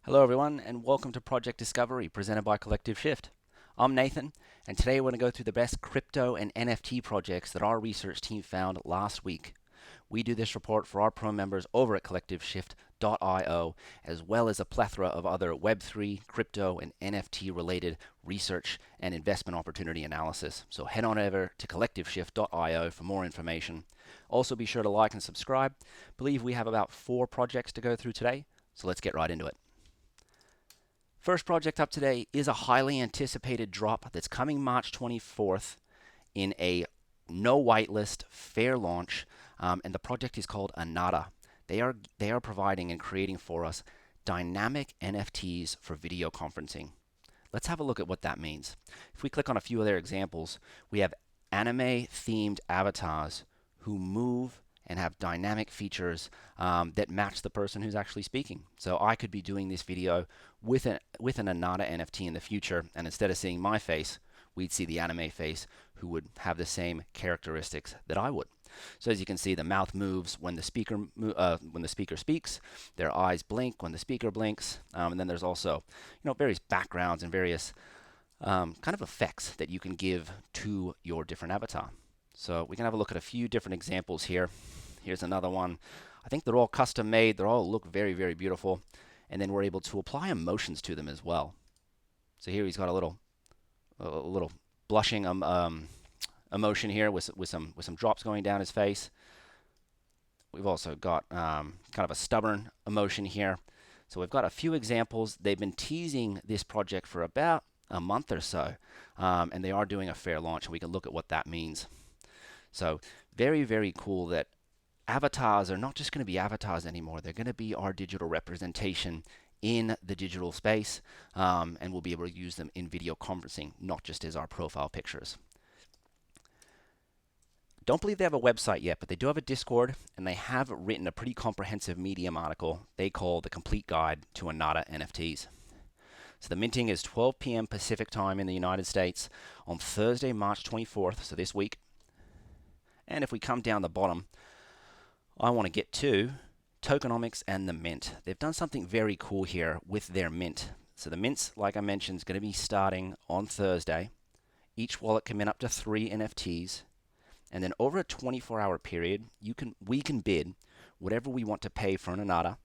Hello everyone and welcome to Project Discovery presented by Collective Shift. I'm Nathan and today we're going to go through the best crypto and NFT projects that our research team found last week. We do this report for our pro members over at collectiveshift.io as well as a plethora of other Web3, crypto and NFT related research and investment opportunity analysis. So head on over to collectiveshift.io for more information. Also be sure to like and subscribe. I believe we have about 4 projects to go through today, so let's get right into it. First project up today is a highly anticipated drop that's coming March 24th in a no whitelist fair launch, and the project is called Anata. They are providing and creating for us dynamic NFTs for video conferencing. Let's have a look at what that means. If we click on a few of their examples, we have anime themed avatars who move and have dynamic features that match the person who's actually speaking. So I could be doing this video with an Anata NFT in the future, and instead of seeing my face, we'd see the anime face who would have the same characteristics that I would. So as you can see, the mouth moves when the speaker speaks, their eyes blink when the speaker blinks, and then there's also various backgrounds and various kind of effects that you can give to your different avatar. So we can have a look at a few different examples here. Here's another one. I think they're all custom made. They all look very, very beautiful. And then we're able to apply emotions to them as well. So here he's got a little blushing emotion here with some drops going down his face. We've also got kind of a stubborn emotion here. So we've got a few examples. They've been teasing this project for about a month or so, and they are doing a fair launch, and we can look at what that means. So very, very cool that avatars are not just going to be avatars anymore. They're going to be our digital representation in the digital space, and we'll be able to use them in video conferencing, not just as our profile pictures. Don't believe they have a website yet, but they do have a Discord, and they have written a pretty comprehensive Medium article they call The Complete Guide to Anata NFTs. So the minting is 12 p.m. Pacific time in the United States on Thursday, March 24th, so this week. And if we come down the bottom, I want to get to tokenomics and the mint. They've done something very cool here with their mint. So the mints, like I mentioned, is going to be starting on Thursday. Each wallet can mint up to 3 NFTs. And then over a 24-hour period, we can bid whatever we want to pay for an Anata.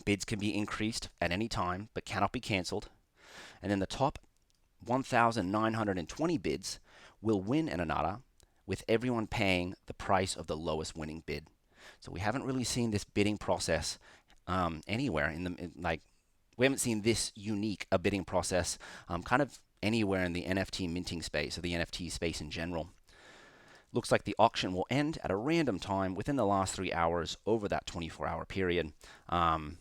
Bids can be increased at any time, but cannot be canceled. And then the top 1,920 bids will win an Anata, with everyone paying the price of the lowest winning bid. So we haven't really seen this bidding process anywhere we haven't seen this unique a bidding process kind of anywhere in the NFT minting space or the NFT space in general. Looks like the auction will end at a random time within the last 3 hours over that 24-hour period. And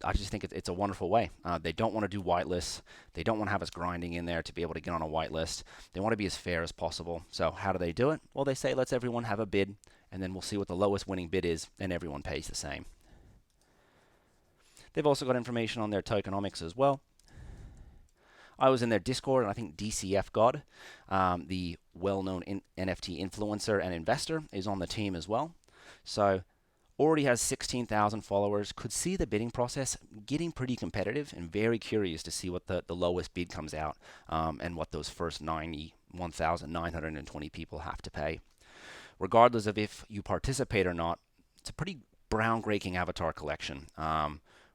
I just think it's a wonderful way. They don't want to do whitelists. They don't want to have us grinding in there to be able to get on a whitelist. They want to be as fair as possible. So how do they do it? Well, they say let's everyone have a bid, and then we'll see what the lowest winning bid is, and everyone pays the same. They've also got information on their tokenomics as well. I was in their Discord, and I think DCF God, the well-known NFT influencer and investor, is on the team as well. So already has 16,000 followers, could see the bidding process getting pretty competitive, and very curious to see what the lowest bid comes out and what those first 91,920 people have to pay. Regardless of if you participate or not, it's a pretty groundbreaking avatar collection.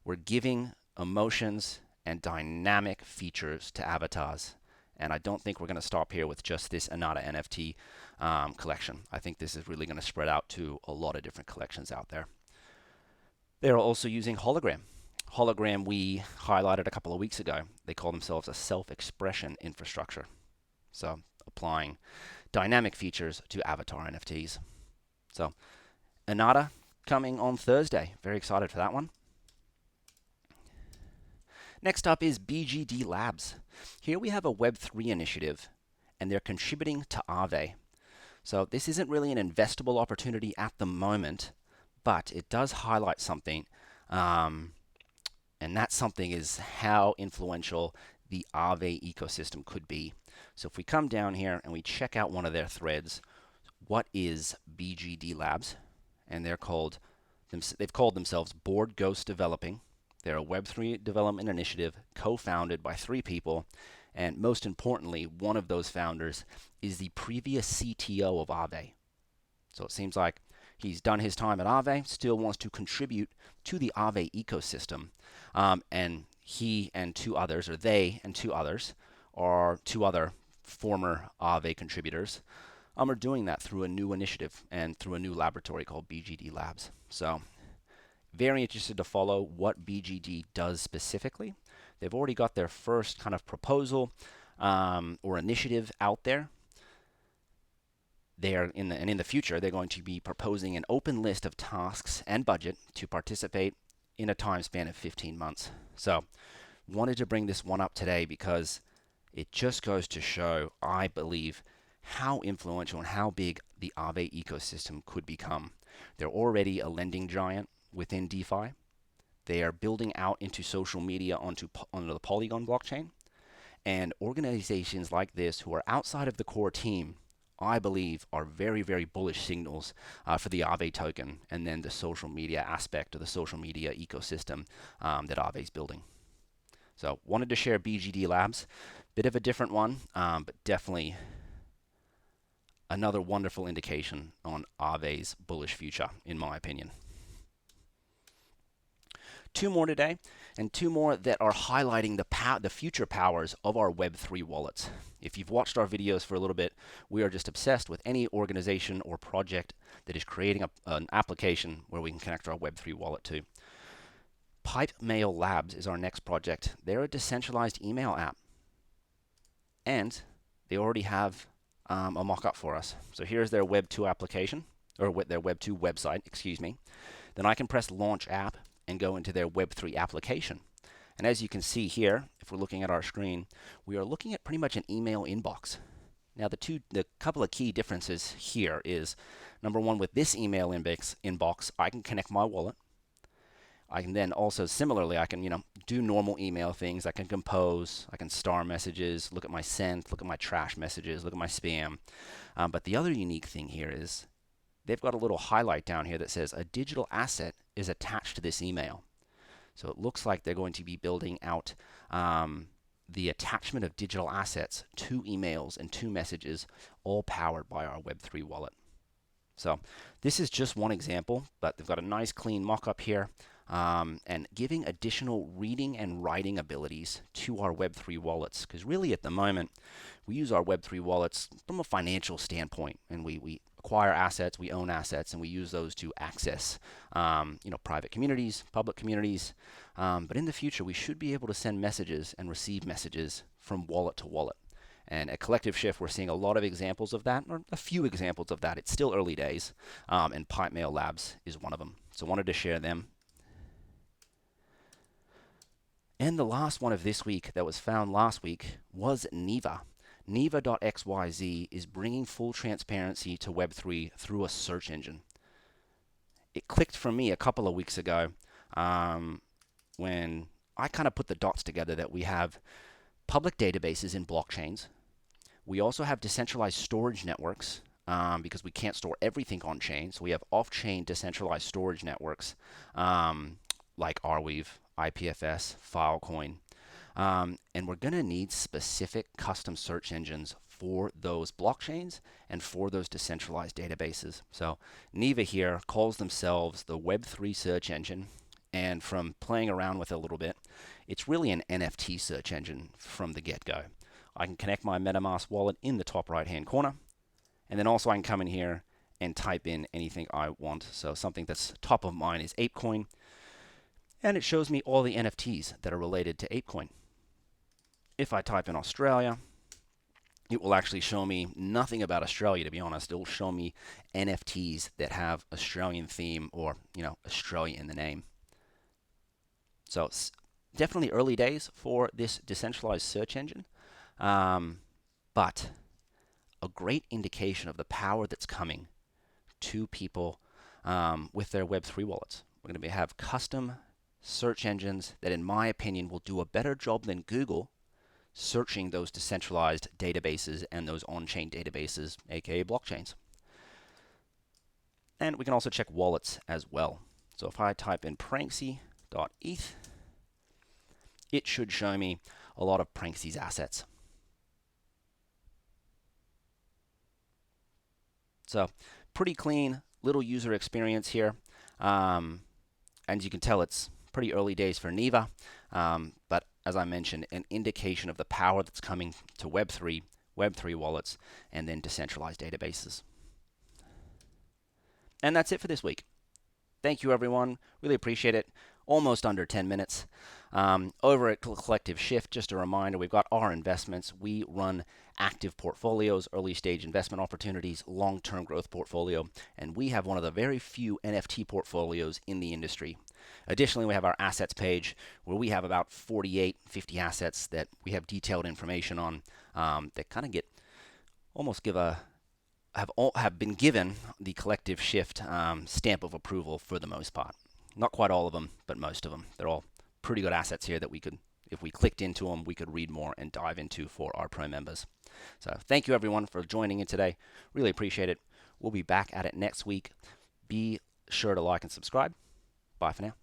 We're giving emotions and dynamic features to avatars. And I don't think we're going to stop here with just this Anata NFT collection. I think this is really going to spread out to a lot of different collections out there. They're also using Hologram. Hologram we highlighted a couple of weeks ago. They call themselves a self-expression infrastructure. So applying dynamic features to avatar NFTs. So Anata coming on Thursday. Very excited for that one. Next up is BGD Labs. Here we have a Web3 initiative, and they're contributing to Aave. So this isn't really an investable opportunity at the moment, but it does highlight something, and that something is how influential the Aave ecosystem could be. So if we come down here and we check out one of their threads, what is BGD Labs? And they've called themselves Board Ghost Developing. They're a Web3 development initiative co-founded by 3 people, and most importantly, one of those founders is the previous CTO of Aave. So it seems like he's done his time at Aave, still wants to contribute to the Aave ecosystem, and he and 2 others, or they and 2 others, are 2 other former Aave contributors, are doing that through a new initiative and through a new laboratory called BGD Labs. So very interested to follow what BGD does specifically. They've already got their first kind of proposal or initiative out there. In the future, they're going to be proposing an open list of tasks and budget to participate in a time span of 15 months. So wanted to bring this one up today because it just goes to show, I believe, how influential and how big the Aave ecosystem could become. They're already a lending giant within DeFi. They are building out into social media onto the Polygon blockchain. And organizations like this who are outside of the core team, I believe, are very, very bullish signals for the Aave token and then the social media aspect of the social media ecosystem that Aave is building. So wanted to share BGD Labs. Bit of a different one, but definitely another wonderful indication on Aave's bullish future, in my opinion. 2 more today, and 2 more that are highlighting the future powers of our Web3 wallets. If you've watched our videos for a little bit, we are just obsessed with any organization or project that is creating an application where we can connect our Web3 wallet to. Pipemail Labs is our next project. They're a decentralized email app, and they already have a mock-up for us. So here's their Web 2 application, or their Web 2 website, excuse me. Then I can press Launch App and go into their Web 3 application. And as you can see here, if we're looking at our screen, we are looking at pretty much an email inbox. Now the couple of key differences here is, number one, with this email inbox, I can connect my wallet. I can then also, similarly, I can, do normal email things. I can compose, I can star messages, look at my sent, look at my trash messages, look at my spam. But the other unique thing here is they've got a little highlight down here that says a digital asset is attached to this email. So it looks like they're going to be building out the attachment of digital assets to emails and to messages, all powered by our Web3 wallet. So this is just one example, but they've got a nice clean mock-up here. And giving additional reading and writing abilities to our Web3 wallets. Because really at the moment, we use our Web3 wallets from a financial standpoint, and we acquire assets, we own assets, and we use those to access private communities, public communities. But in the future, we should be able to send messages and receive messages from wallet to wallet. And at Collective Shift, we're seeing a lot of examples of that, or a few examples of that. It's still early days, and Pipemail Labs is one of them. So wanted to share them. And the last one of this week that was found last week was Neeva. Neeva.xyz is bringing full transparency to Web3 through a search engine. It clicked for me a couple of weeks ago when I kind of put the dots together that we have public databases in blockchains. We also have decentralized storage networks because we can't store everything on chain. So we have off-chain decentralized storage networks like Arweave, IPFS, Filecoin. And we're going to need specific custom search engines for those blockchains and for those decentralized databases. So Neeva here calls themselves the Web3 search engine. And from playing around with it a little bit, it's really an NFT search engine from the get-go. I can connect my MetaMask wallet in the top right-hand corner. And then also I can come in here and type in anything I want. So something that's top of mind is ApeCoin. And it shows me all the NFTs that are related to ApeCoin. If I type in Australia, it will actually show me nothing about Australia, to be honest. It will show me NFTs that have Australian theme or, Australia in the name. So it's definitely early days for this decentralized search engine, but a great indication of the power that's coming to people with their Web3 wallets. We're going to have custom search engines that, in my opinion, will do a better job than Google searching those decentralized databases and those on-chain databases, aka blockchains. And we can also check wallets as well. So if I type in pranksy.eth, it should show me a lot of Pranksey's assets. So pretty clean little user experience here. As you can tell, it's pretty early days for Neeva, but as I mentioned, an indication of the power that's coming to Web3 wallets, and then decentralized databases. And that's it for this week. Thank you, everyone. Really appreciate it. Almost under 10 minutes. Over at Collective Shift, just a reminder, we've got our investments. We run active portfolios, early stage investment opportunities, long-term growth portfolio, and we have one of the very few NFT portfolios in the industry. Additionally, we have our assets page where we have about 50 assets that we have detailed information on that kind of have been given the Collective Shift stamp of approval for the most part. Not quite all of them, but most of them. They're all pretty good assets here that we could, if we clicked into them, we could read more and dive into for our pro members. So thank you everyone for joining in today. Really appreciate it. We'll be back at it next week. Be sure to like and subscribe. Bye for now.